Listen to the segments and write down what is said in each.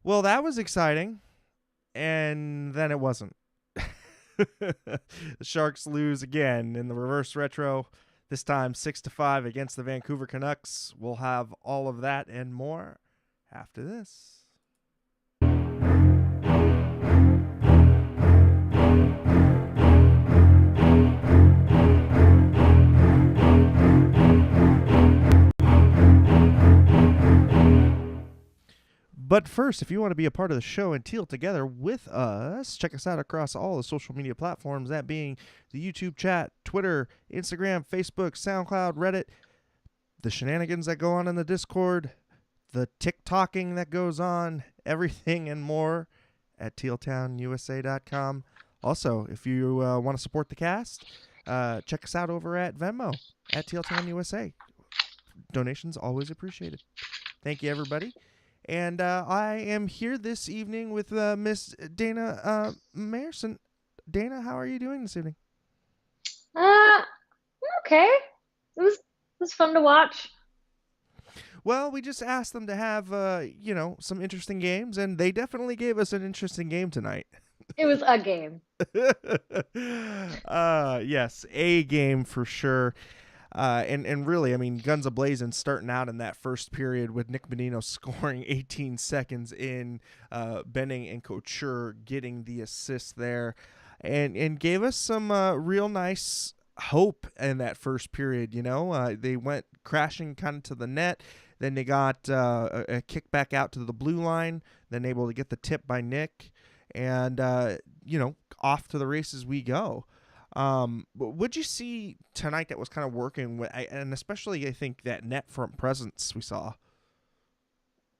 Well, that was exciting, and then it wasn't. The Sharks lose again in the reverse retro, this time 6-5 against the Vancouver Canucks. We'll have all of that and more after this. But first, if you want to be a part of the show and Teal together with us, check us out across all the social media platforms, that being the YouTube chat, Twitter, Instagram, Facebook, SoundCloud, Reddit, the shenanigans that go on in the Discord, the TikToking that goes on, everything and more at tealtownusa.com. Also, if you want to support the cast, check us out over at Venmo at tealtownusa. Donations always appreciated. Thank you, everybody. And I am here this evening with Miss Dana Mayerson. Dana, how are you doing this evening? Okay. It was fun to watch. Well, we just asked them to have some interesting games, and they definitely gave us an interesting game tonight. It was a game. Yes, a game for sure. And really, I mean, guns a-blazing starting out in that first period with Nick Bonino scoring 18 seconds in, Benning and Couture getting the assist there, and gave us some real nice hope in that first period. They went crashing kind of to the net. Then they got a kick back out to the blue line, then able to get the tip by Nick, and off to the races we go. What'd you see tonight that was kind of working with, and especially I think that net front presence we saw?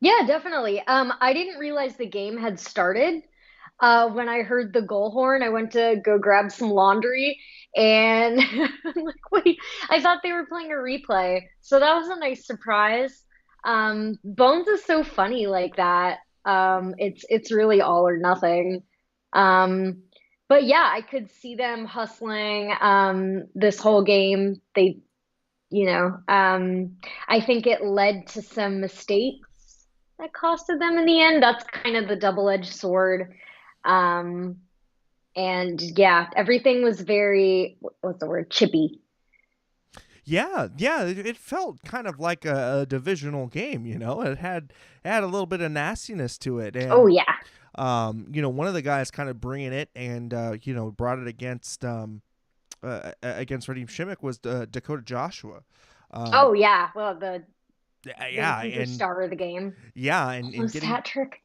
Yeah, definitely. I didn't realize the game had started. When I heard the goal horn, I went to go grab some laundry and I'm like, wait, I thought they were playing a replay. So that was a nice surprise. Bones is so funny like that. It's really all or nothing. Um, but yeah, I could see them hustling this whole game. You know, um, I think it led to some mistakes that costed them in the end. That's kind of the double-edged sword. Um, and yeah, everything was very, what's the word, chippy. Yeah, it felt kind of like a divisional game. It had a little bit of nastiness to it, Oh and yeah. one of the guys kind of bringing it and brought it against Radim Shimmick was Dakota Joshua. Um, Oh yeah. Well, the yeah, Vancouver and star of the game. yeah, and Almost getting hat trick.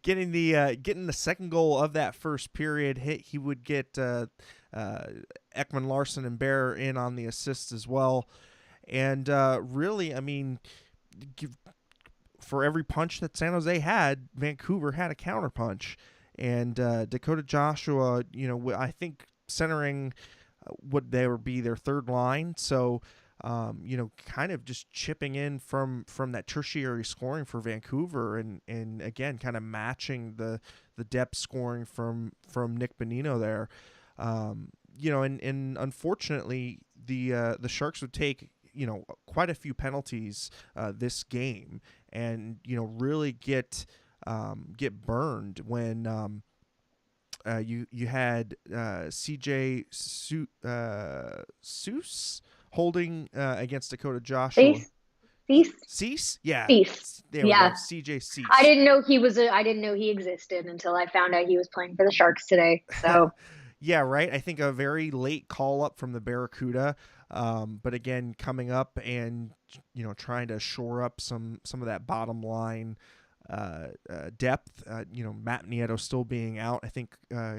getting the second goal of that first period hit, he would get Ekman Larson and Bear in on the assists as well. And really, I mean, for every punch that San Jose had, Vancouver had a counterpunch. And Dakota Joshua, I think centering what they would be their third line. So, kind of just chipping in from that tertiary scoring for Vancouver, and again, kind of matching the depth scoring from Nick Bonino there. And unfortunately, the Sharks would take quite a few penalties this game, and really get burned when you had CJ Seuss holding against Dakota Joshua. Cease. Cease. Cease? Yeah. Cease. There we go. Yeah. CJ I Cease. didn't know I didn't know he existed until I found out he was playing for the Sharks today. So Yeah, right. I think a very late call up from the Barracuda. But again, coming up and trying to shore up some of that bottom line depth. Matt Nieto still being out, I think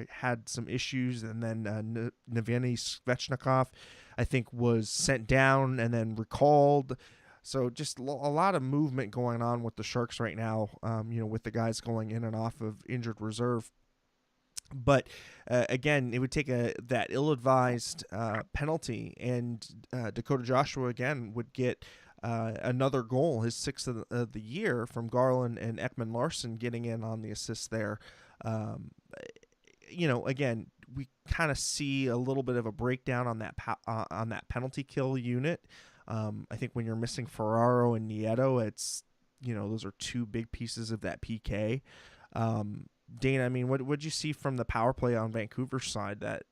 had some issues, and then Neveny Svechnikov, I think, was sent down and then recalled. So just a lot of movement going on with the Sharks right now. With the guys going in and off of injured reserve. But again, it would take that ill-advised penalty, and Dakota Joshua again would get another goal, his sixth of the year, from Garland and Ekman Larson getting in on the assist there. Again, we kind of see a little bit of a breakdown on that penalty kill unit. I think when you're missing Ferraro and Nieto, it's those are two big pieces of that PK. Dana, I mean, what did you see from the power play on Vancouver's side that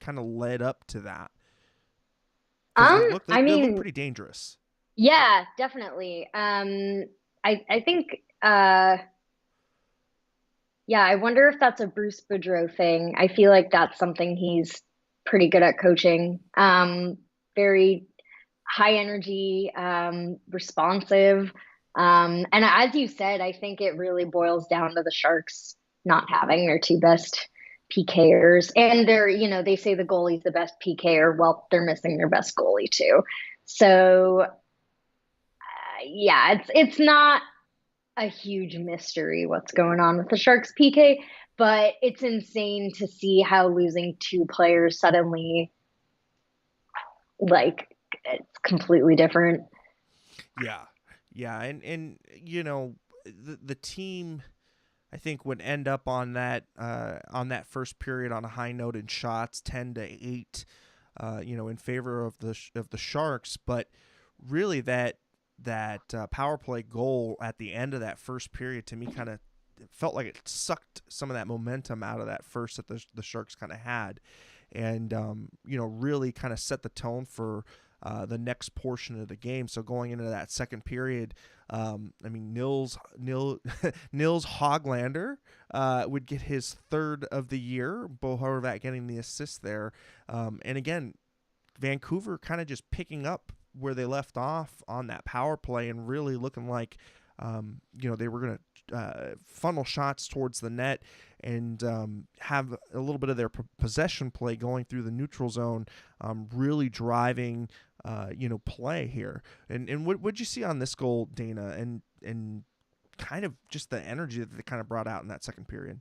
kind of led up to that? Because I they look mean, pretty dangerous. yeah, definitely. I think, yeah, I wonder if that's a Bruce Boudreau thing. I feel like that's something he's pretty good at coaching. Very high energy, responsive. And as you said, I think it really boils down to the Sharks not having their two best PKers. And they say the goalie's the best PKer. Well, they're missing their best goalie too. So, yeah, it's not a huge mystery what's going on with the Sharks PK, but it's insane to see how losing two players suddenly, like, it's completely different. Yeah, yeah, and the team, I think, would end up on that first period on a high note in shots, 10-8, in favor of the Sharks, but really that power play goal at the end of that first period to me kind of felt like it sucked some of that momentum out of that first that the Sharks kind of had, and really kind of set the tone for the next portion of the game. So going into that second period, I mean, Nils Hoglander would get his third of the year, Bo Horvat getting the assist there, and again, Vancouver kind of just picking up where they left off on that power play and really looking like they were going to funnel shots towards the net and have a little bit of their possession play going through the neutral zone, really driving play here. And what would you see on this goal, Dana, and kind of just the energy that they kind of brought out in that second period?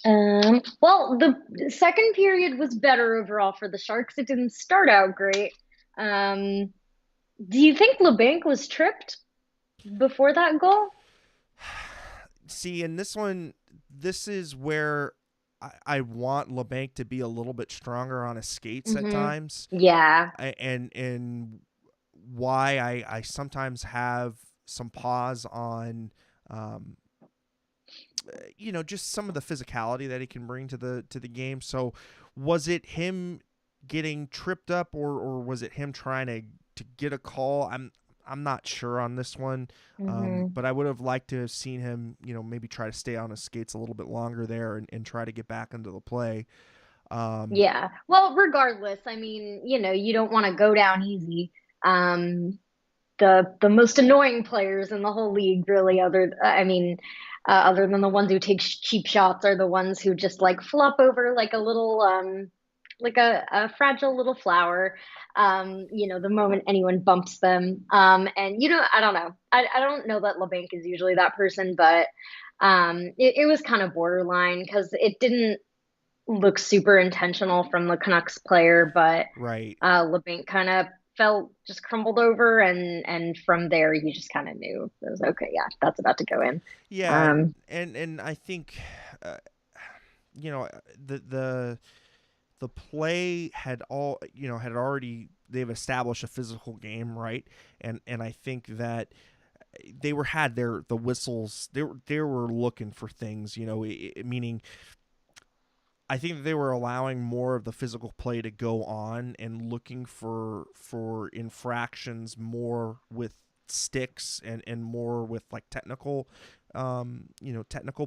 Well, the second period was better overall for the Sharks. It didn't start out great. Um, do you think Labanc was tripped before that goal? See, in this one, this is where I want Labanc to be a little bit stronger on his skates at Hmm. times, Yeah. and why I sometimes have some pause on, just some of the physicality that he can bring to the game. So, was it him getting tripped up, or was it him trying to get a call? I'm not sure on this one, Hmm. but I would have liked to have seen him, maybe try to stay on his skates a little bit longer there and try to get back into the play. Um, Yeah. Well, regardless, I mean, you don't want to go down easy. Um, the most annoying players in the whole league, really, other than the ones who take cheap shots, are the ones who just like flop over like a little, like a fragile little flower. The moment anyone bumps them. And I don't know. I don't know that Labanc is usually that person, but it was kind of borderline because it didn't look super intentional from the Canucks player, but right. Labanc kind of felt just crumbled over, and from there you just kind of knew it was okay. Yeah, that's about to go in. Yeah, Um, and I think, uh, you know, the play had already they've established a physical game, right? And I think that they had the whistles. They were looking for things, meaning I think they were allowing more of the physical play to go on and looking for infractions more with sticks and more with like technical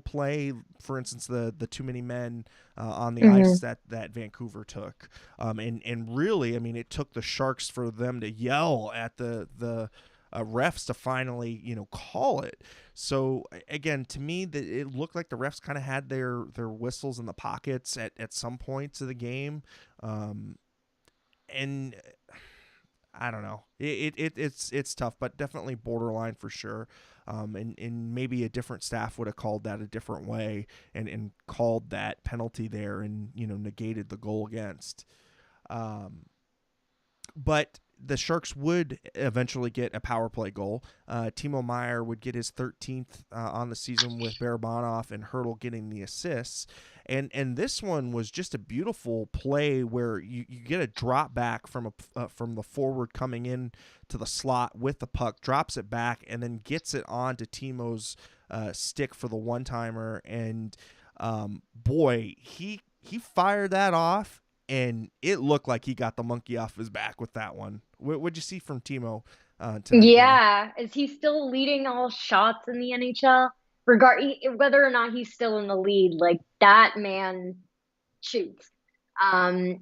play. For instance, the too many men on the ice mhm. that Vancouver took, and really, I mean, it took the Sharks for them to yell at the refs to finally call it. So again, to me, that it looked like the refs kind of had their whistles in the pockets at some points of the game, and I don't know. It's tough, but definitely borderline for sure. And maybe a different staff would have called that a different way and called that penalty there and negated the goal against. But the Sharks would eventually get a power play goal. Timo Meier would get his 13th on the season with Barabanov and Hurdle getting the assists. And this one was just a beautiful play where you get a drop back from the forward coming in to the slot with the puck, drops it back, and then gets it onto Timo's stick for the one-timer. And boy, he fired that off, and it looked like he got the monkey off his back with that one. What'd you see from Timo tonight, Dana? Yeah, is he still leading all shots in the NHL? Whether or not he's still in the lead, like that man shoots. And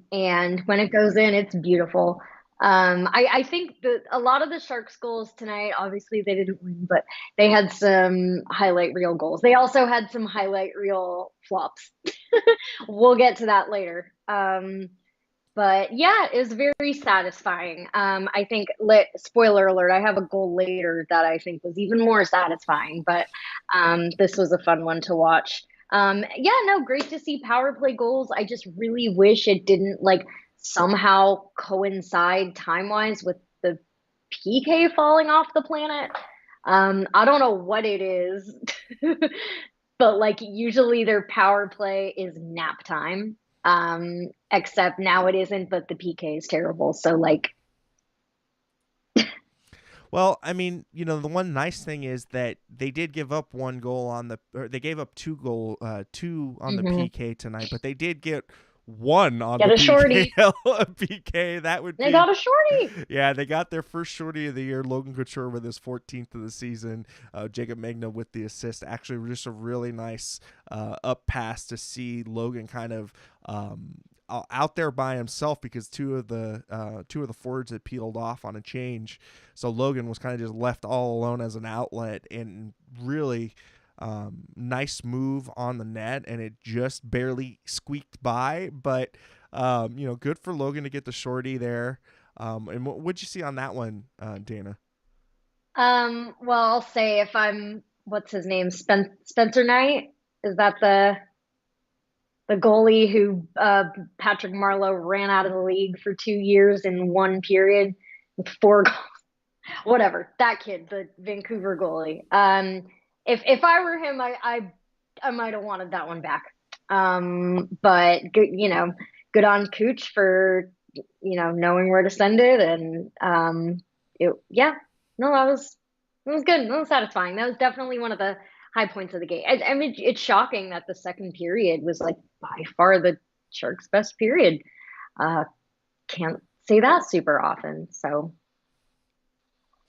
when it goes in, it's beautiful. I think that a lot of the Sharks goals tonight, obviously they didn't win, but they had some highlight reel goals. They also had some highlight reel flops. We'll get to that later. But yeah, it was very satisfying. I think, spoiler alert, I have a goal later that I think was even more satisfying, but this was a fun one to watch. Yeah, no, great to see power play goals. I just really wish it didn't like somehow coincide time-wise with the PK falling off the planet. I don't know what it is, but like usually their power play is nap time. Except now it isn't, but the PK is terrible. So like, Well, I mean, the one nice thing is that they did give up one goal or they gave up two on the mhm. PK tonight, but they did get one on Get the a shorty. PK. That would They be, got a shorty. yeah, they got their first shorty of the year. Logan Couture with his 14th of the season. Jacob Magna with the assist. Actually, just a really nice up pass to see Logan kind of out there by himself because two of the forwards had peeled off on a change. So Logan was kind of just left all alone as an outlet, and really nice move on the net, and it just barely squeaked by. But good for Logan to get the shorty there. And what'd you see on that one, Dana? Well, I'll say if I'm, what's his name? Spencer Knight? Is that the goalie who Patrick Marleau ran out of the league for 2 years in one period with four goals? Whatever. That kid, the Vancouver goalie. If I were him, I might have wanted that one back. But good, good on Cooch for knowing where to send it, and yeah, no, that was good. That was satisfying. That was definitely one of the high points of the game. I mean, it's shocking that the second period was like by far the Sharks' best period. Uh, can't say that super often. So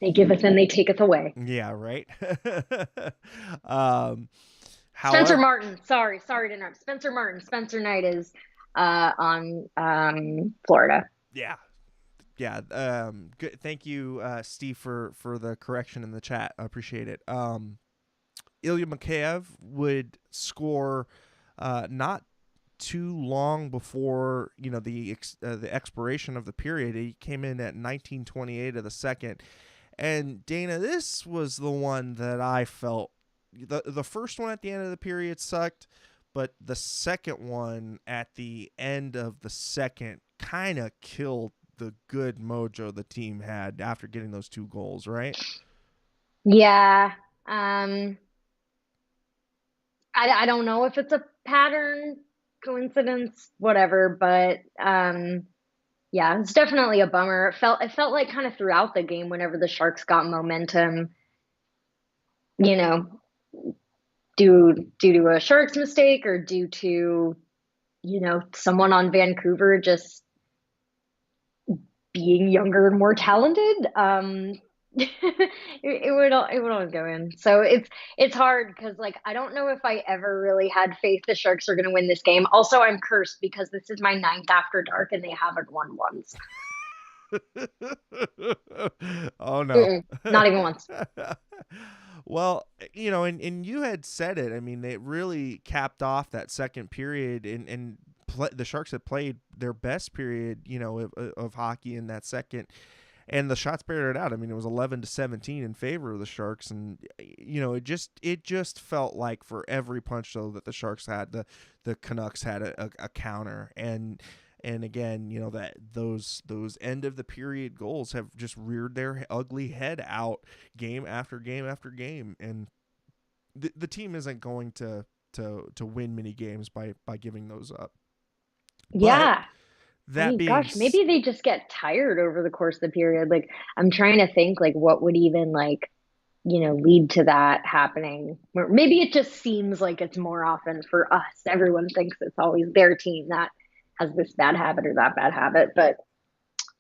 they giveth and they taketh away. Yeah, right. um, Spencer however, Martin. Sorry to interrupt. Spencer Martin. Spencer Knight is on Florida. yeah, yeah. Good. Thank you, Steve, for the correction in the chat. I appreciate it. Ilya Mikheyev would score not too long before the expiration of the period. He came in at 19:28 of the second. And Dana, this was the one that I felt the first one at the end of the period sucked, but the second one at the end of the second kind of killed the good mojo the team had after getting those two goals, right? Yeah. I don't know if it's a pattern, coincidence, whatever, but yeah, it's definitely a bummer. It felt like kind of throughout the game whenever the Sharks got momentum, you know, due to a Sharks mistake or due to, someone on Vancouver just being younger and more talented. It would always go in. So it's hard because like I don't know if I ever really had faith the Sharks are going to win this game. Also, I'm cursed because this is my ninth after dark and they haven't won once. Oh no. Not even once. Well, and you had said it. I mean, it really capped off that second period, and the Sharks had played their best period, of hockey in that second, and the shots bared it out. I mean, it was 11-17 in favor of the Sharks, and it just felt like for every punch though that the Sharks had, the Canucks had a counter, and And again, that those end of the period goals have just reared their ugly head out game after game after game, and the team isn't going to win many games by giving those up. But Yeah. I that mean, being gosh, maybe they just get tired over the course of the period. Like, I'm trying to think, like, what would even, like, lead to that happening. Or maybe it just seems like it's more often for us. Everyone thinks it's always their team that has this bad habit or that bad habit, but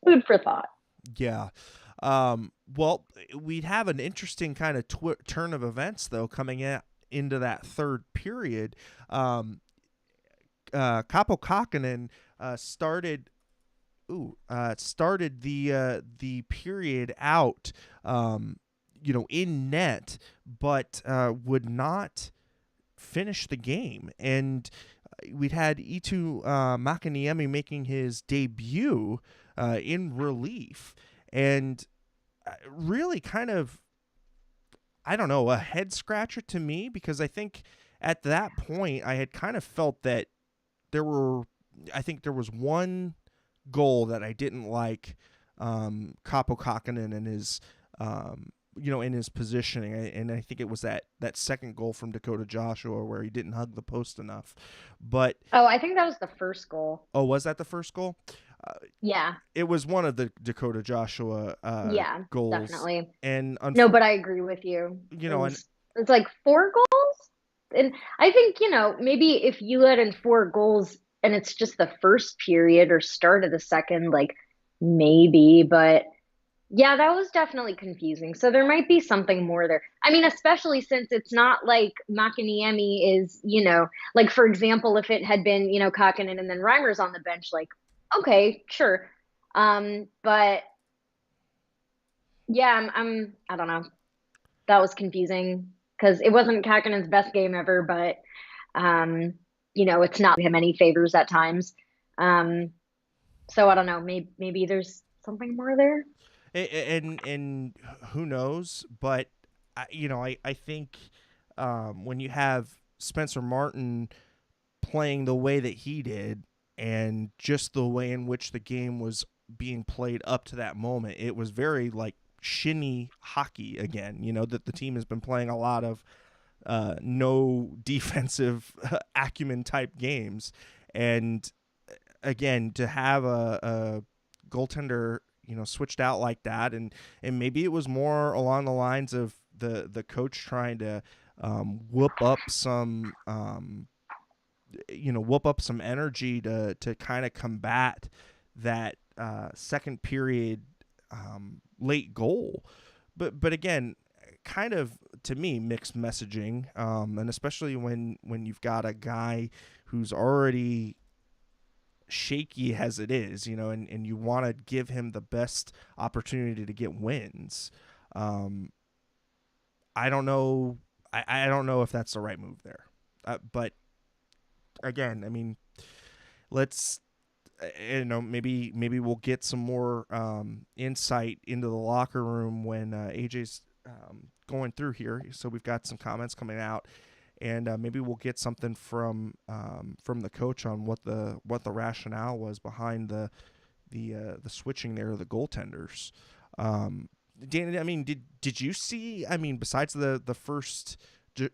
food for thought. Yeah. Well, we'd have an interesting kind of turn of events though into that third period. Capo Kakkonen started the period out, in net, but would not finish the game. And we'd had Eetu Makiniemi making his debut in relief, and really kind of, I don't know, a head scratcher to me, because I think at that point I had kind of felt that I think there was one goal that I didn't like, Capo Kakkonen and his in his positioning, and I think it was that second goal from Dakota Joshua where he didn't hug the post enough. But Oh, I think that was the first goal. oh, was that the first goal? Yeah. It was one of the Dakota Joshua Yeah, goals, definitely. and No, but I agree with you. and It's like four goals. And I think, maybe if you let in four goals and it's just the first period or start of the second, like maybe, but yeah, that was definitely confusing. So there might be something more there. I mean, especially since it's not like Makiniemi is, like for example, if it had been, Kakkonen and then Reimer's on the bench, like, okay, sure. But yeah, I don't know. That was confusing because it wasn't Kakkonen's best game ever, but it's not him any favors at times. Um, so I don't know. Maybe there's something more there. and who knows? But I think when you have Spencer Martin playing the way that he did, and just the way in which the game was being played up to that moment, it was very like shinny hockey again. That the team has been playing a lot of no defensive acumen type games, and again, to have a goaltender switched out like that, and maybe it was more along the lines of the coach trying to whoop up some energy to kind of combat that second period late goal. But again, kind of, to me, mixed messaging, and especially when you've got a guy who's already shaky as it is, and you want to give him the best opportunity to get wins. I don't know. I don't know if that's the right move there. But again, I mean, let's maybe we'll get some more insight into the locker room when AJ's going through here. So we've got some comments coming out, and maybe we'll get something from the coach on what the rationale was behind the switching there of the goaltenders. Dan, I mean, did you see? I mean, besides the first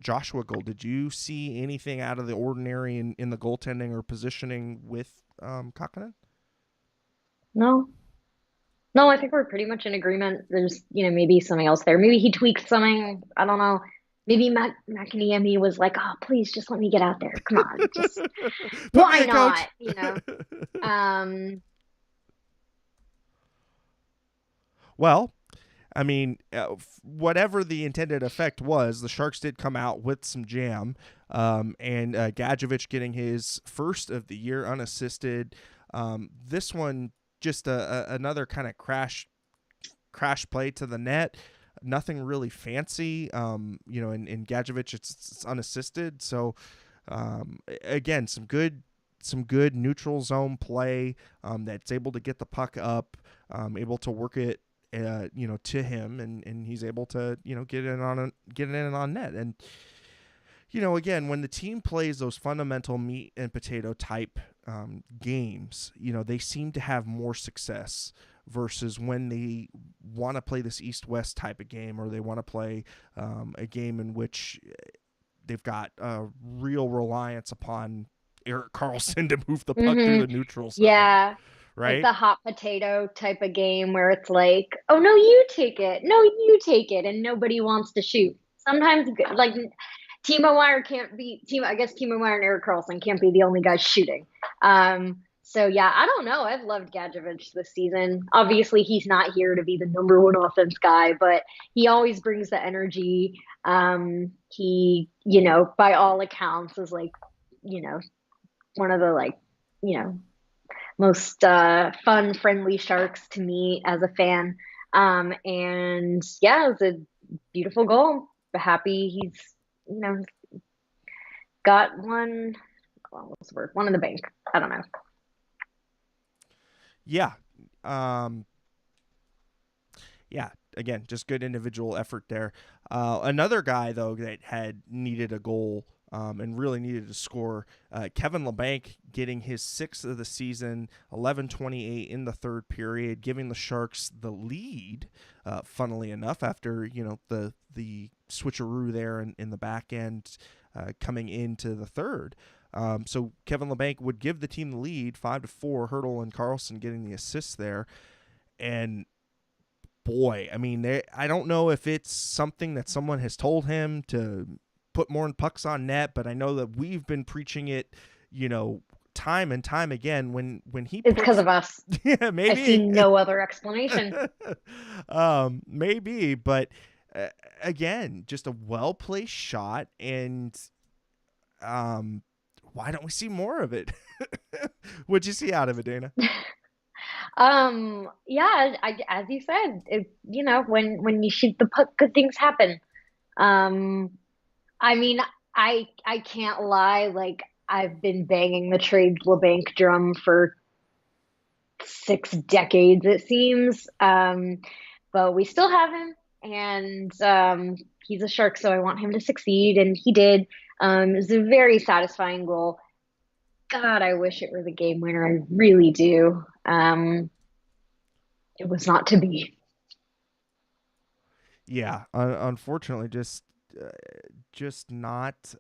Joshua goal, did you see anything out of the ordinary in the goaltending or positioning with Kakkonen? No, no, I think we're pretty much in agreement. There's, maybe something else there. Maybe he tweaked something. I don't know. Maybe McIniemi was like, "Oh, please, just let me get out there. Come on, just why not?" Well, I mean, whatever the intended effect was, the Sharks did come out with some jam, and Gadjovich getting his first of the year unassisted. This one just another kind of crash play to the net. Nothing really fancy, in Gadjovich it's unassisted. So again, some good neutral zone play that's able to get the puck up, able to work it to him, and he's able to get it in on net. And again, when the team plays those fundamental meat and potato type games, they seem to have more success versus when they want to play this East-West type of game, or they want to play a game in which they've got a real reliance upon Erik Karlsson to move the puck through the neutral zone. Yeah. Like Right? the hot potato type of game where it's like, oh, no, you take it. No, you take it. And nobody wants to shoot. Sometimes, like, Timo Meier can't be, I guess Timo Meier and Erik Karlsson can't be the only guys shooting. So, yeah, I don't know. I've loved Gadjovich this season. Obviously, he's not here to be the number one offense guy, but he always brings the energy. He, by all accounts, is like, one of the, like, most fun, friendly Sharks to me as a fan. And yeah, it was a beautiful goal. Happy he's, got one. What's the word? One in the bank. I don't know. Yeah. Yeah. Again, just good individual effort there. Another guy, though, that had needed a goal and really needed to score, Kevin Labanc getting his 6th of the season, 11:28 in the third period, giving the Sharks the lead, funnily enough, after the switcheroo there in the back end coming into the third. So Kevin Labanc would give the team the lead, 5-4, Hertl and Karlsson getting the assists there. And boy, I mean, I don't know if it's something that someone has told him to put more pucks on net, but I know that we've been preaching it, time and time again. When he it's because of us. Yeah, maybe. I see no other explanation. Maybe, but again, just a well placed shot, and why don't we see more of it? What'd you see out of it, Dana? Yeah, as you said, when you shoot the puck, good things happen. I mean, I can't lie, like I've been banging the trade Labanc drum for 6 decades, it seems. But we still have him, and he's a Shark, so I want him to succeed, and he did. It was a very satisfying goal. God, I wish it were the game winner. I really do. It was not to be. Yeah, unfortunately, just not.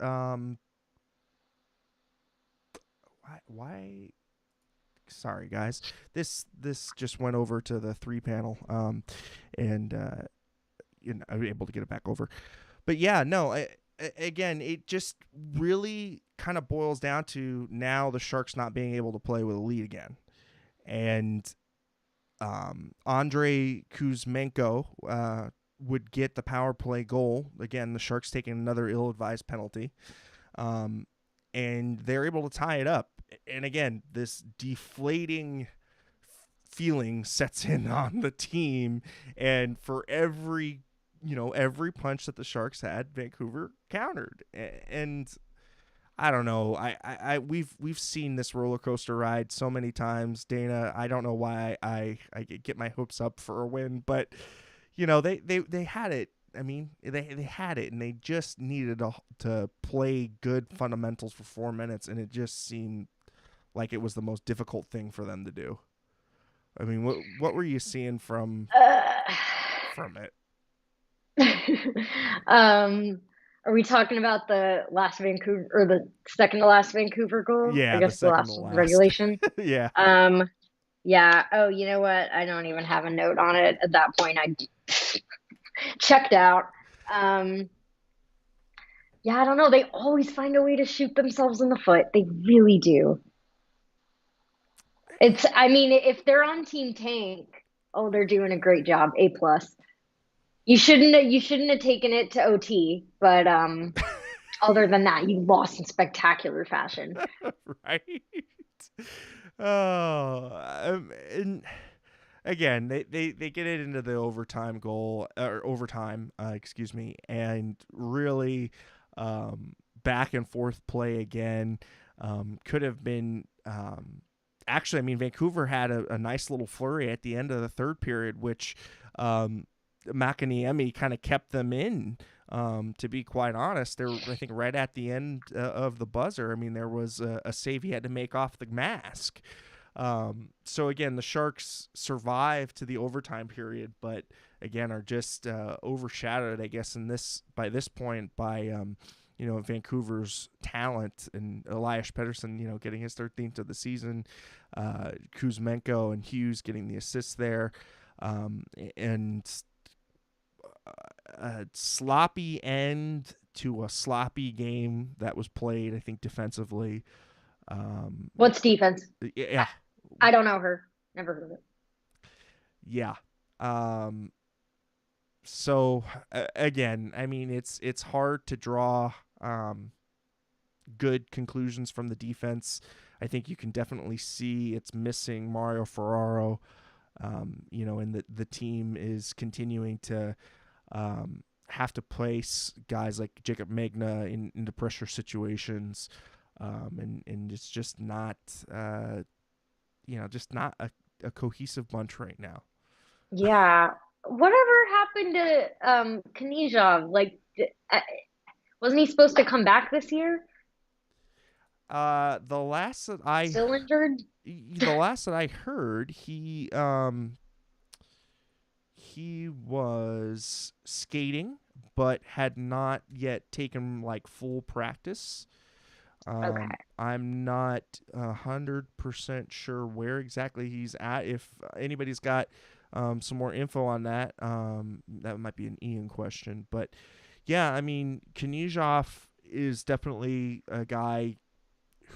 Why? Sorry, guys. This just went over to the 3-panel, and I was able to get it back over. But yeah, no. Again, it just really kind of boils down to now the Sharks not being able to play with a lead again, and Andrei Kuzmenko would get the power play goal. Again, the Sharks taking another ill-advised penalty, and they're able to tie it up. And again, this deflating feeling sets in on the team, and for every punch that the Sharks had, Vancouver countered. And I don't know. We've seen this roller coaster ride so many times, Dana. I don't know why I get my hopes up for a win, but they had it. I mean, they had it, and they just needed to play good fundamentals for 4 minutes, and it just seemed like it was the most difficult thing for them to do. I mean, what were you seeing from it? Are we talking about the last Vancouver or the second to last Vancouver goal? Yeah, I guess the last regulation. Yeah. Yeah. Oh, you know what? I don't even have a note on it. At that point, I checked out. Yeah, I don't know. They always find a way to shoot themselves in the foot. They really do. I mean, if they're on Team Tank, oh, they're doing a great job. A+. You shouldn't have taken it to OT, but other than that, you lost in spectacular fashion. Right. Oh, and again, they get it into the overtime goal or overtime, excuse me, and really back and forth play again. Could have been actually, I mean, Vancouver had a nice little flurry at the end of the third period, which Makaniemi kind of kept them in To be quite honest, there, I think right at the end of the buzzer, I mean, there was a save he had to make off the mask. So again, the Sharks survive to the overtime period, but again are just overshadowed, I guess, in this by this point by Vancouver's talent and Elias Pettersson, getting his 13th of the season, Kuzmenko and Hughes getting the assists there, and a sloppy end to a sloppy game that was played, I think, defensively. What's defense? Yeah, I don't know her. Never heard of it. yeah. So again, I mean, it's hard to draw good conclusions from the defense. I think you can definitely see it's missing Mario Ferraro. And the team is continuing to have to place guys like Jacob Magna into pressure situations, and it's just not just not a cohesive bunch right now. Yeah. Whatever happened to Knyzhov? Like, wasn't he supposed to come back this year? The last that I Still injured? the last that I heard, he was skating but had not yet taken like full practice. Okay. I'm not 100% sure where exactly he's at. If anybody's got some more info on that, that might be an Ian question. But yeah, I mean, Knyzhov is definitely a guy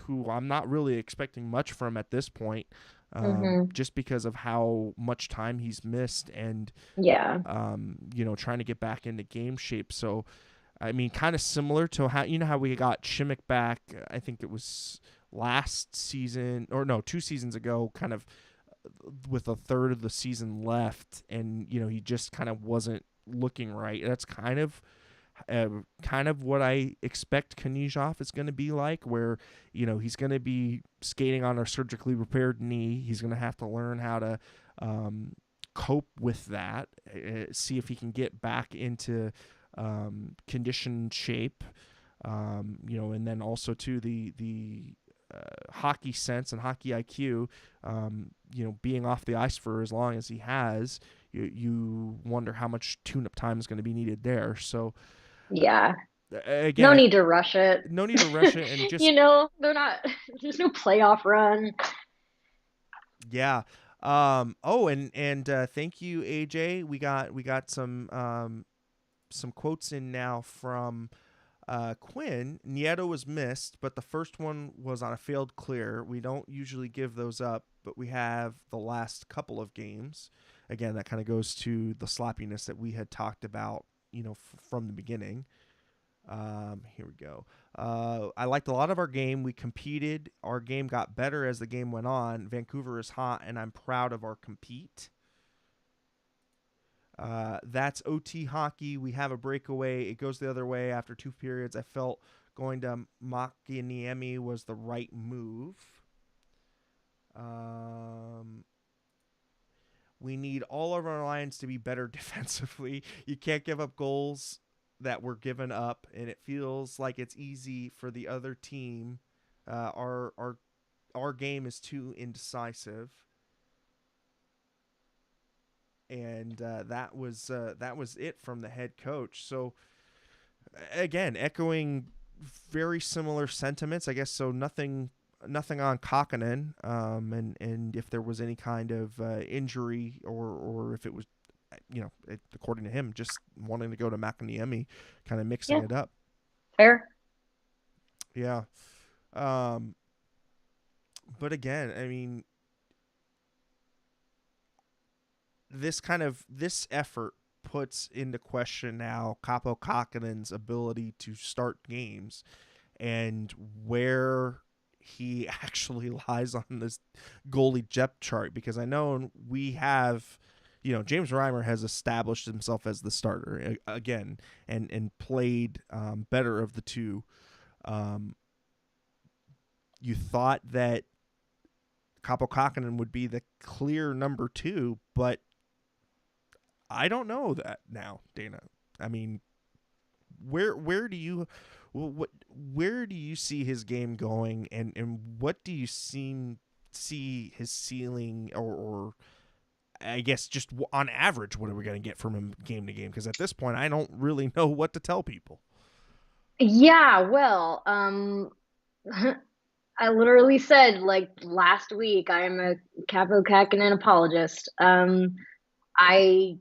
who I'm not really expecting much from at this point, just because of how much time he's missed and, Yeah. trying to get back into game shape. So, I mean, kind of similar to how we got Shimmick back, I think it was last season, or no, 2 seasons ago, kind of with a third of the season left, and, he just kind of wasn't looking right. That's kind of what I expect Knyzhov is going to be like, where, he's going to be skating on a surgically repaired knee. He's going to have to learn how to cope with that, see if he can get back into conditioned shape, and then also to the hockey sense and hockey IQ, being off the ice for as long as he has, you wonder how much tune-up time is going to be needed there. So, Yeah. again, No need to rush it. No need to rush it, and just they're not. There's no playoff run. yeah. And thank you, AJ. We got some quotes in now from Quinn. Nieto was missed, but the first one was on a failed clear. We don't usually give those up, but we have the last couple of games. Again, that kind of goes to the sloppiness that we had talked about, from the beginning. Here we go. I liked a lot of our game. We competed. Our game got better as the game went on. Vancouver is hot, and I'm proud of our compete. That's OT hockey. We have a breakaway. It goes the other way after 2 periods. I felt going to Makiniemi was the right move. We need all of our lines to be better defensively. You can't give up goals that were given up, and it feels like it's easy for the other team. Our game is too indecisive. And that was it from the head coach. So again, echoing very similar sentiments, I guess. So nothing on Kakkonen, and if there was any kind of injury or if it was, according to him, just wanting to go to Makiniemi, kind of mixing it up. Fair. Yeah. But again, I mean, this effort puts into question now Kaapo Kakkonen's ability to start games and where he actually lies on this goalie depth chart, because I know we have, James Reimer has established himself as the starter again and played better of the two. You thought that Kaapo Kakkonen would be the clear number 2, but I don't know that now, Dana. I mean, where do you what where do you see his game going, and what do you see his ceiling, or I guess just on average, what are we going to get from him game to game? Because at this point, I don't really know what to tell people. Yeah, well, I literally said like last week I am a Capo Kakinen apologist. I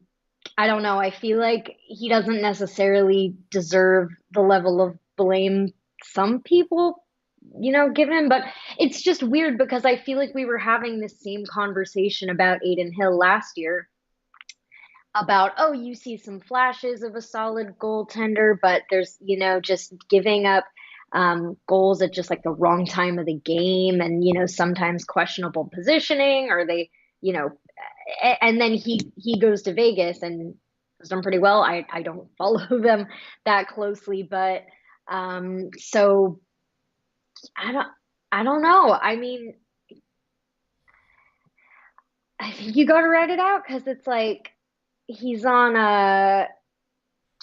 I don't know. I feel like he doesn't necessarily deserve the level of blame some people, give him, but it's just weird because I feel like we were having this same conversation about Aiden Hill last year about, oh, you see some flashes of a solid goaltender, but there's, just giving up goals at just like the wrong time of the game and, sometimes questionable positioning or they, you know, and then he goes to Vegas and has done pretty well. I don't follow them that closely, but so I don't I don't know. I mean, I think you got to write it out because it's like he's on a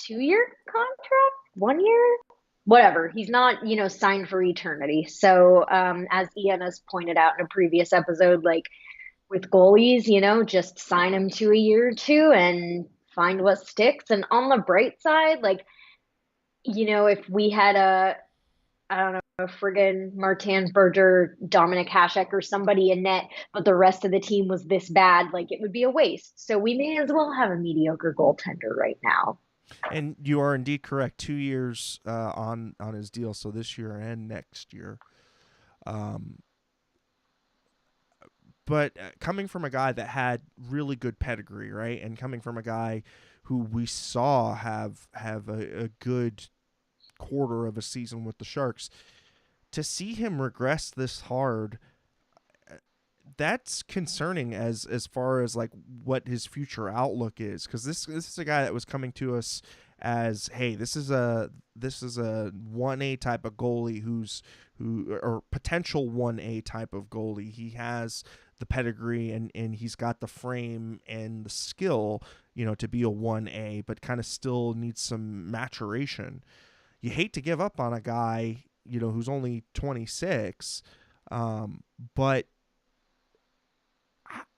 2-year contract, 1 year, whatever. He's not, signed for eternity. So, as Ian has pointed out in a previous episode, like with goalies, just sign them to a year or two and find what sticks. And on the bright side, like, if we had I don't know, a friggin' Martin Berger, Dominic Hasek, or somebody in net, but the rest of the team was this bad, like it would be a waste. So we may as well have a mediocre goaltender right now. And you are indeed correct. 2 years on his deal, so this year and next year. Um, but coming from a guy that had really good pedigree, right, and coming from a guy who we saw have a good quarter of a season with the Sharks, to see him regress this hard, that's concerning as far as like what his future outlook is, because this is a guy that was coming to us as, hey, this is a 1A type of goalie who or potential 1A type of goalie. He has the pedigree and he's got the frame and the skill, to be a 1A, but kind of still needs some maturation. You hate to give up on a guy, who's only 26, but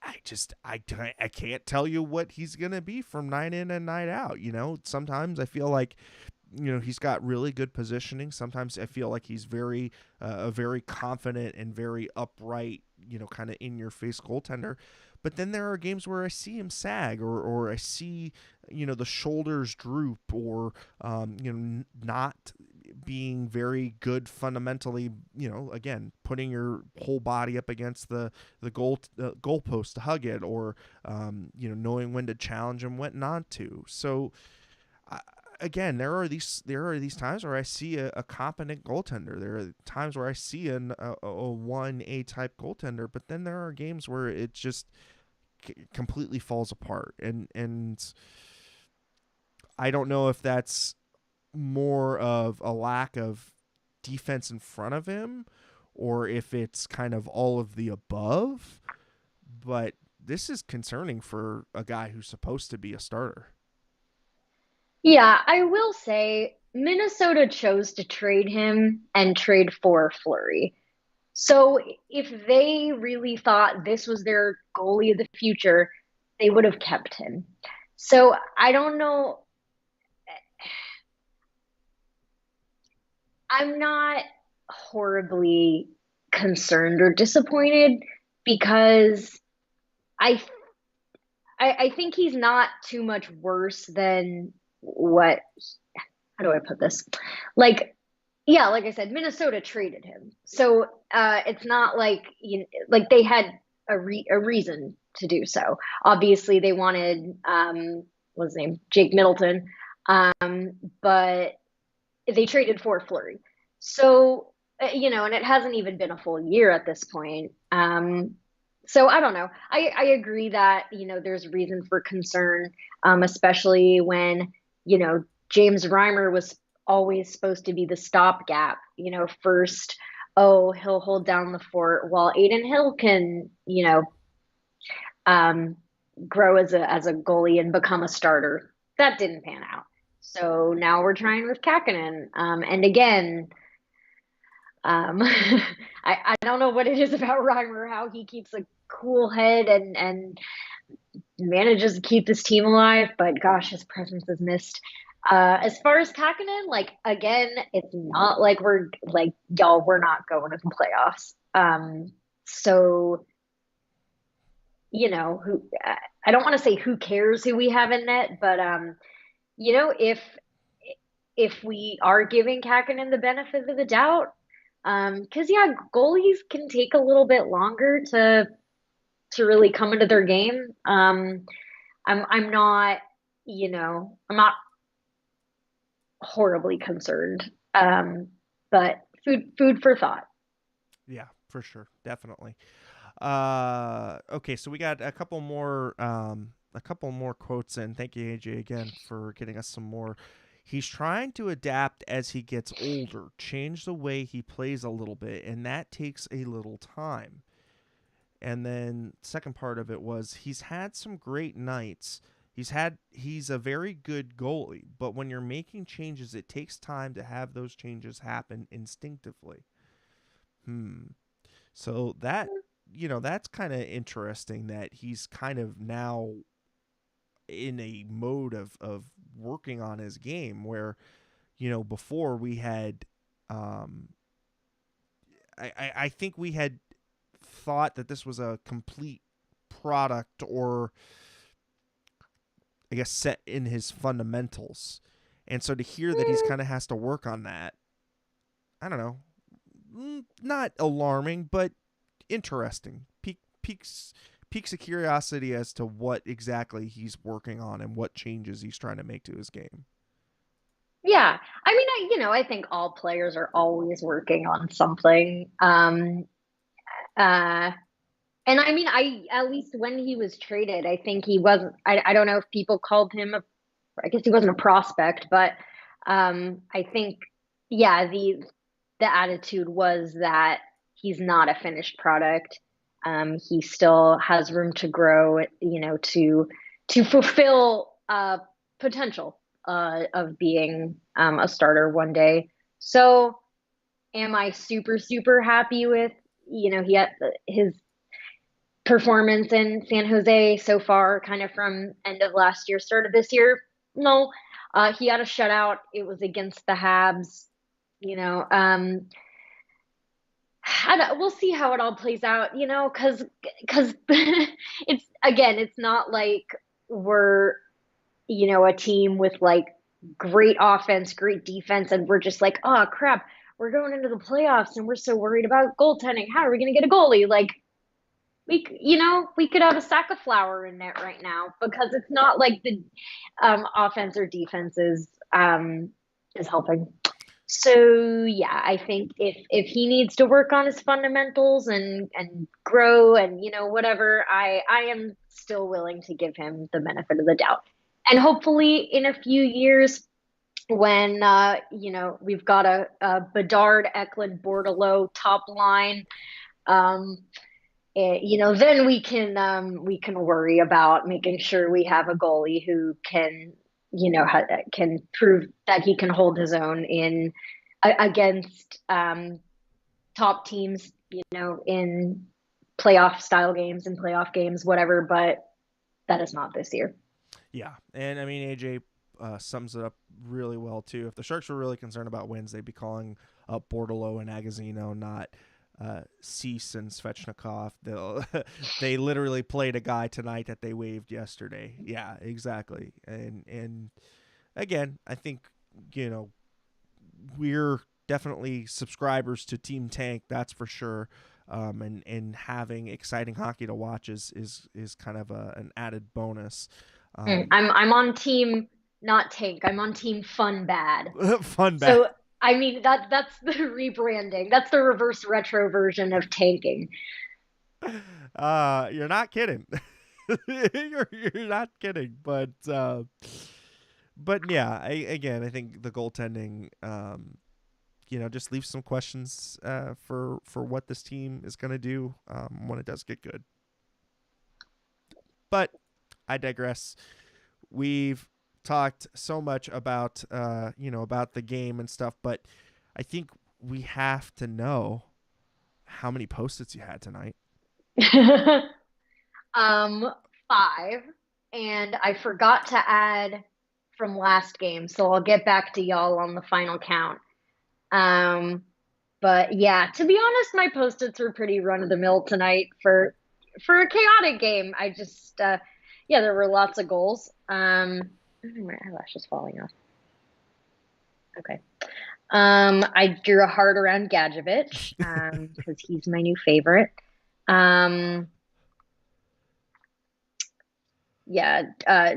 I can't tell you what he's gonna be from night in and night out. Sometimes I feel like he's got really good positioning. Sometimes I feel like he's very a very confident and very upright, kind of in your face goaltender. But then there are games where I see him sag, or I see the shoulders droop, or not being very good fundamentally, again, putting your whole body up against the goalpost to hug it, or knowing when to challenge and when not to. So again, there are these times where I see a competent goaltender. There are times where I see a 1A type goaltender, but then there are games where it just completely falls apart, and I don't know if that's more of a lack of defense in front of him, or if it's kind of all of the above. But this is concerning for a guy who's supposed to be a starter. Yeah, I will say Minnesota chose to trade him and trade for Fleury. So if they really thought this was their goalie of the future, they would have kept him. So I don't know. I'm not horribly concerned or disappointed because I I think he's not too much worse than what, how do I put this? Like, yeah, like I said, Minnesota traded him. So it's not like like they had a reason to do so. Obviously they wanted what's his name? Jake Middleton. But they traded for Fleury. So and it hasn't even been a full year at this point. So I don't know. I agree that, there's reason for concern, especially when, James Reimer was always supposed to be the stopgap, first, oh, he'll hold down the fort while Aiden Hill can, um, grow as a goalie and become a starter. That didn't pan out. So now we're trying with Kakkonen. And again, I don't know what it is about Reimer, how he keeps a cool head and manages to keep this team alive, but gosh, his presence is missed. As far as Kakkonen, like again, it's not like we're like y'all, we're not going to the playoffs. So who I don't want to say who cares who we have in net, but if we are giving Kakkonen the benefit of the doubt, because yeah, goalies can take a little bit longer to really come into their game. I'm not, I'm not horribly concerned. But food for thought. Yeah, for sure, definitely. Okay, so we got a couple more quotes in. Thank you, AJ, again for getting us some more. He's trying to adapt as he gets older, change the way he plays a little bit, and that takes a little time. And then second part of it was he's had some great nights. He's a very good goalie, but when you're making changes, it takes time to have those changes happen instinctively. So that's kind of interesting that he's kind of now in a mode of working on his game where, before we had, um, I think we had thought that this was a complete product or I guess set in his fundamentals. And so to hear that he's kind of has to work on that, I don't know, not alarming, but interesting. Piques a curiosity as to what exactly he's working on and what changes he's trying to make to his game. Yeah, I mean, I think all players are always working on something. Uh, and I mean, I at least when he was traded, I think he wasn't. I don't know if people called him a. I guess he wasn't a prospect, but I think yeah, the attitude was that he's not a finished product. He still has room to grow, to fulfill potential of being a starter one day. So, am I super super happy with he had his performance in San Jose so far, kind of from end of last year, start of this year? No, he had a shutout. It was against the Habs. You know, we'll see how it all plays out. Because it's again, it's not like we're a team with like great offense, great defense, and we're just like, oh crap, we're going into the playoffs and we're so worried about goaltending. How are we going to get a goalie? Like we could have a sack of flour in net right now because it's not like the offense or defense is helping. So yeah, I think if he needs to work on his fundamentals and grow and whatever, I am still willing to give him the benefit of the doubt. And hopefully in a few years when we've got a Bedard, Eklund, Bordeleau top line, um, then we can worry about making sure we have a goalie who can can prove that he can hold his own in against top teams, in playoff style games and playoff games, whatever. But that is not this year. Yeah, and I mean AJ sums it up really well too. If the Sharks were really concerned about wins, they'd be calling up Bordeleau and Agazino, not Cease and Svechnikov. They literally played a guy tonight that they waived yesterday. Yeah, exactly. And again, I think we're definitely subscribers to Team Tank. That's for sure. And having exciting hockey to watch is kind of an added bonus. I'm on team not tank. I'm on team fun bad. Fun bad. So I mean that's the rebranding. That's the reverse retro version of tanking. You're not kidding. You're not kidding. But yeah, again, I think the goaltending, just leaves some questions for what this team is going to do when it does get good. But I digress. We've talked so much about about the game and stuff, but I think we have to know how many post-its you had tonight. Um, 5, and I forgot to add from last game, so I'll get back to y'all on the final count. Um, but yeah, to be honest, my post-its were pretty run of the mill tonight for a chaotic game. I just yeah, there were lots of goals. My eyelash is falling off. Okay. I drew a heart around Gadjovich, because he's my new favorite. Um, yeah,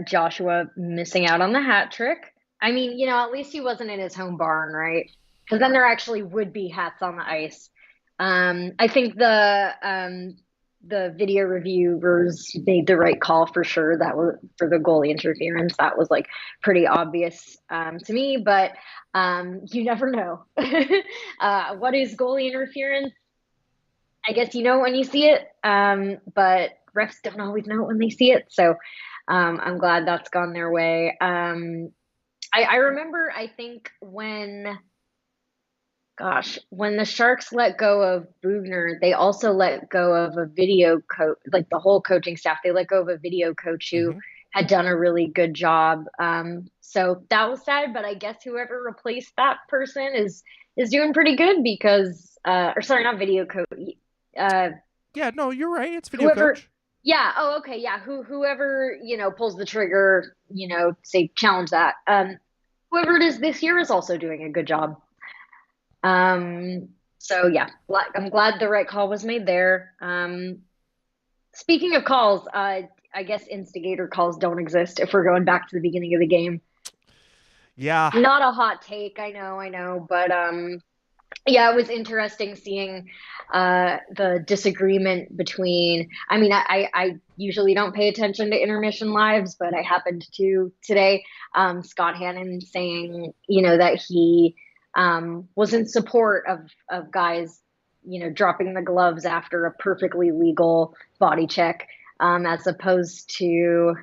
Joshua missing out on the hat trick. I mean, at least he wasn't in his home barn, right? Because then there actually would be hats on the ice. I think the video reviewers made the right call for sure. That was for the goalie interference. That was like pretty obvious to me, but you never know. What is goalie interference? I guess you know when you see it, but refs don't always know it when they see it. So I'm glad that's gone their way. I remember, I think when the Sharks let go of Bugner, they also let go of a video coach, like the whole coaching staff. They let go of a video coach who Mm-hmm. had done a really good job. So that was sad, but I guess whoever replaced that person is doing pretty good because, or sorry, not video coach. Uh, Yeah, no, you're right. It's video whoever, coach. yeah, oh, okay, yeah, whoever pulls the trigger, say challenge that. Whoever it is this year is also doing a good job. So yeah, I'm glad the right call was made there. Speaking of calls, I guess instigator calls don't exist if we're going back to the beginning of the game. Yeah. Not a hot take, I know, but yeah, it was interesting seeing the disagreement between. I mean, I usually don't pay attention to intermission lives, but I happened to today. Scott Hannon saying, that he was in support of guys, dropping the gloves after a perfectly legal body check, as opposed to,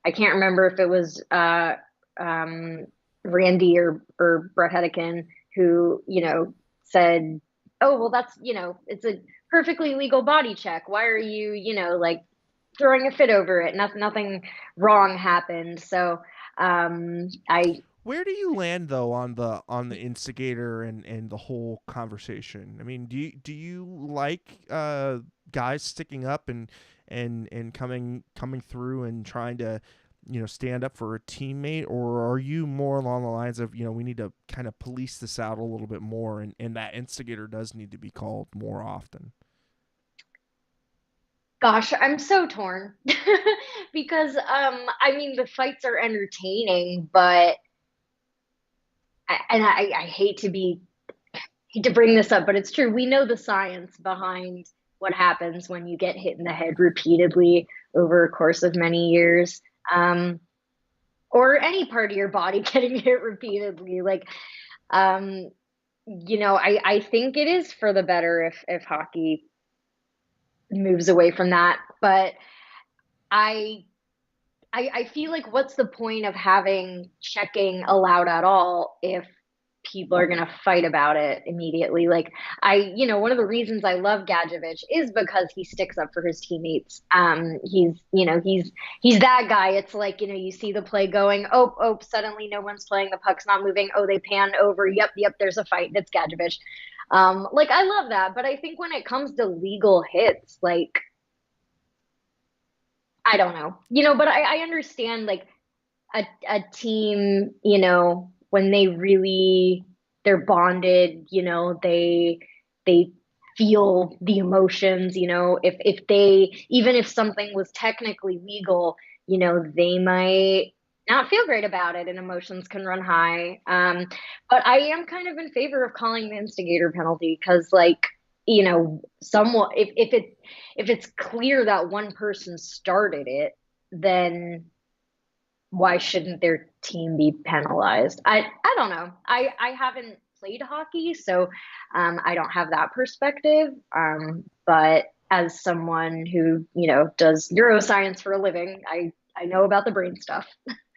I can't remember if it was um, Randy or Brett Hedican who, said, "Oh, well, that's it's a perfectly legal body check. Why are you, like throwing a fit over it? Nothing wrong happened." So, I Where do you land though on the instigator and the whole conversation? I mean, do you like guys sticking up and coming through and trying to stand up for a teammate, or are you more along the lines of we need to kind of police this out a little bit more, and that instigator does need to be called more often? Gosh, I'm so torn because I mean the fights are entertaining, but I hate to bring this up, but it's true. We know the science behind what happens when you get hit in the head repeatedly over a course of many years, or any part of your body getting hit repeatedly. Like, um, I think it is for the better if hockey moves away from that. But I I feel like what's the point of having checking allowed at all if people are gonna fight about it immediately? Like one of the reasons I love Gadjovich is because he sticks up for his teammates. He's that guy. It's like, you see the play going, oh, suddenly no one's playing, the puck's not moving. Oh, they pan over. Yep, there's a fight. It's Gadjovich. Like I love that, but I think when it comes to legal hits, like I don't know, but I understand like a team, when they're bonded, they feel the emotions, if they, even if something was technically legal, they might not feel great about it and emotions can run high. But I am kind of in favor of calling the instigator penalty because like, someone, if it's clear that one person started it, then why shouldn't their team be penalized? I don't know. I haven't played hockey, so I don't have that perspective. But as someone who does neuroscience for a living, I know about the brain stuff.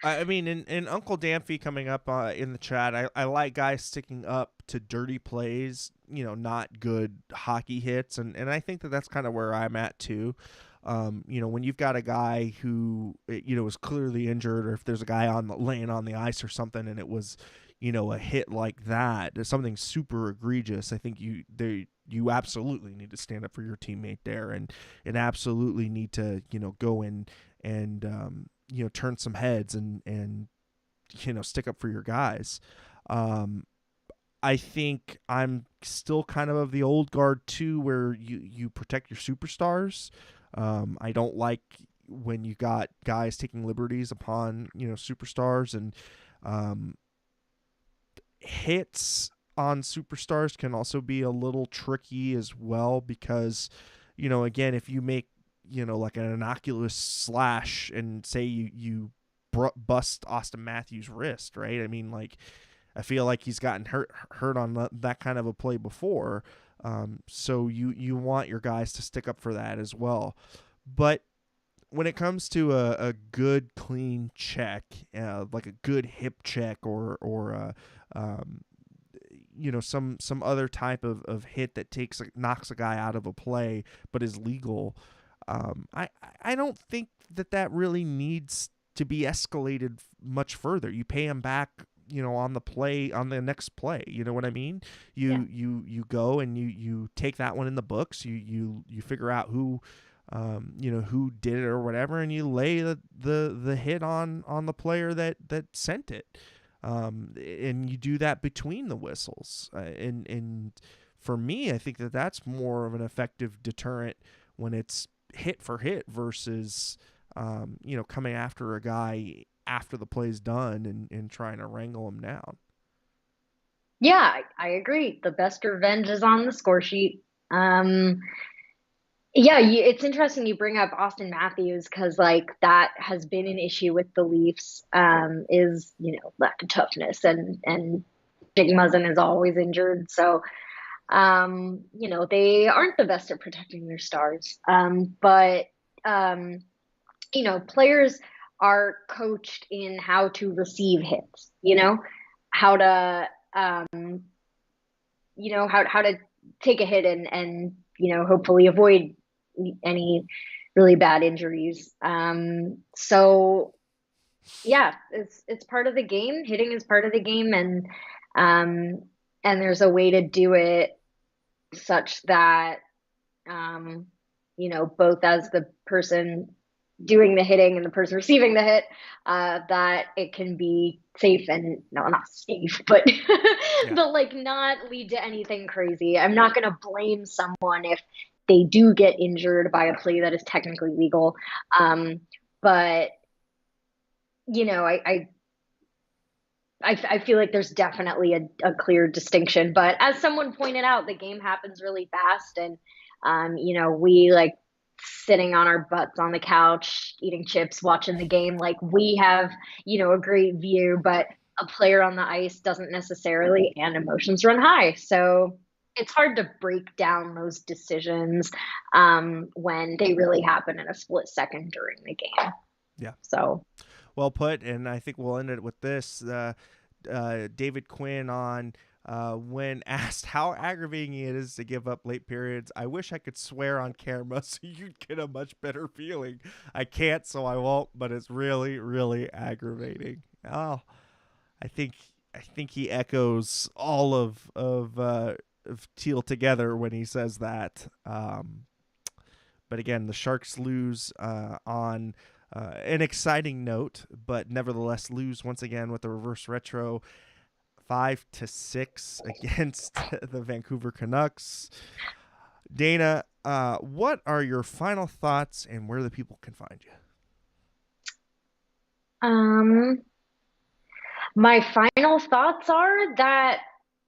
I mean, in Uncle Damphy coming up in the chat, I like guys sticking up to dirty plays, not good hockey hits, and I think that that's kind of where I'm at too. When you've got a guy who is clearly injured, or if there's a guy laying on the ice or something, and it was, a hit like that, something super egregious. I think you absolutely need to stand up for your teammate there, and absolutely need to go in and turn some heads and stick up for your guys. I think I'm still kind of the old guard too, where you protect your superstars. I don't like when you got guys taking liberties upon superstars, and hits on superstars can also be a little tricky as well, because again, if you make like an innocuous slash and say you bust Austin Matthews' wrist, right? I mean, like, I feel like he's gotten hurt on that kind of a play before. So you want your guys to stick up for that as well. But when it comes to a good clean check, like a good hip check, or some other type of hit that knocks a guy out of a play but is legal, I don't think that really needs to be escalated much further. You pay him back, on the next play. You know what I mean? Yeah. You go and you take that one in the books. You figure out who who did it or whatever, and you lay the hit on the player that sent it. And you do that between the whistles. And for me, I think that that's more of an effective deterrent when it's hit for hit versus coming after a guy after the play's done and trying to wrangle him down. Yeah, I agree. The best revenge is on the score sheet. Yeah, it's interesting you bring up Austin Matthews, because like that has been an issue with the Leafs, is lack of toughness, and Jake Muzzin is always injured, so they aren't the best at protecting their stars. But players are coached in how to receive hits, how to how to take a hit and hopefully avoid any really bad injuries. So yeah, it's part of the game. Hitting is part of the game, and there's a way to do it such that both as the person doing the hitting and the person receiving the hit, that it can be safe, and no, not safe, but Yeah. but like not lead to anything crazy. I'm not going to blame someone if they do get injured by a play that is technically legal. But I feel like there's definitely a clear distinction. But as someone pointed out, the game happens really fast, and we like sitting on our butts on the couch, eating chips, watching the game. Like, we have, a great view, but a player on the ice doesn't necessarily, and emotions run high. So it's hard to break down those decisions when they really happen in a split second during the game. Yeah. So Well put, and I think we'll end it with this. David Quinn on when asked how aggravating it is to give up late periods. I wish I could swear on camera so you'd get a much better feeling. I can't, so I won't, but it's really, really aggravating. Oh, I think he echoes all of Teal together when he says that. But again, the Sharks lose on an exciting note, but nevertheless lose once again with the reverse retro, 5-6 against the Vancouver Canucks. Dana, what are your final thoughts and where the people can find you? My final thoughts are that,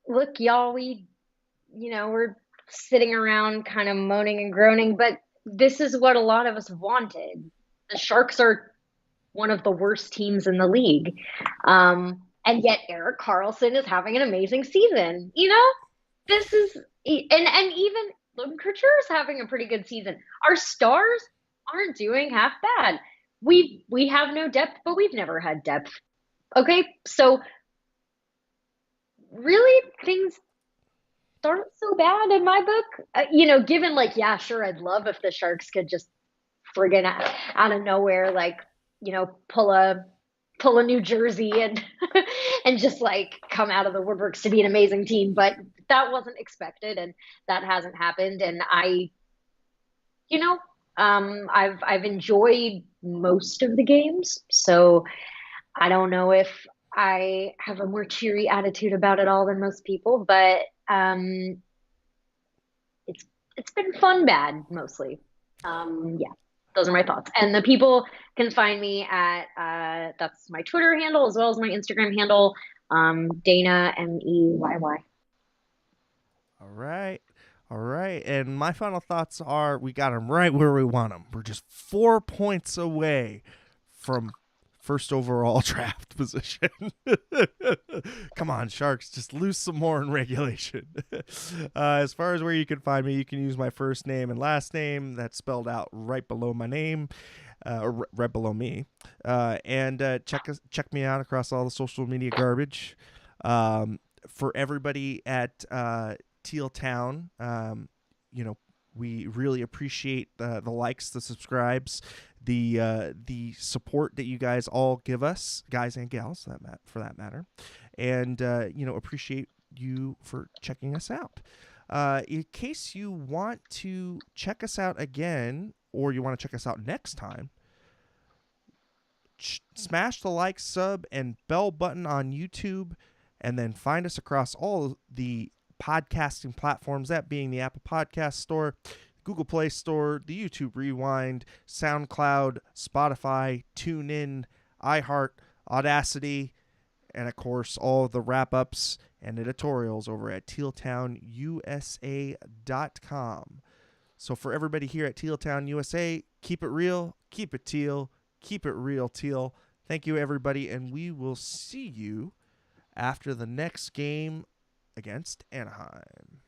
look, y'all, we're sitting around kind of moaning and groaning, but this is what a lot of us wanted. The Sharks are one of the worst teams in the league. And yet Erik Karlsson is having an amazing season. This is, and even Logan Couture is having a pretty good season. Our stars aren't doing half bad. we have no depth, but we've never had depth. Okay, so really things aren't so bad in my book. Given like, yeah, sure, I'd love if the Sharks could just friggin' out of nowhere, like, pull a New Jersey and and just like come out of the woodworks to be an amazing team. But that wasn't expected, and that hasn't happened. And you know, I've enjoyed most of the games, so I don't know if I have a more cheery attitude about it all than most people, but it's it's been fun bad mostly. Yeah, those are my thoughts. And the people can find me at that's my Twitter handle as well as my Instagram handle, Dana Meyy. All right. All right. And my final thoughts are we got them right where we want them. We're just 4 points away from first overall draft position. Come on, Sharks, just lose some more in regulation. As far as where you can find me, you can use my first name and last name. That's spelled out right below my name. Or right below me, and check me out across all the social media garbage. For everybody at Teal Town, we really appreciate the likes, the subscribes, the support that you guys all give us, guys and gals, for that matter, and appreciate you for checking us out. In case you want to check us out again, or you want to check us out next time, smash the like, sub, and bell button on YouTube, and then find us across all the podcasting platforms, that being the Apple Podcast Store, Google Play Store, the YouTube Rewind, SoundCloud, Spotify, TuneIn, iHeart, Audacity, and of course all of the wrap-ups and editorials over at tealtownusa.com. So for everybody here at Teal Town USA, keep it real, keep it teal, keep it real, Teal. Thank you, everybody, and we will see you after the next game against Anaheim.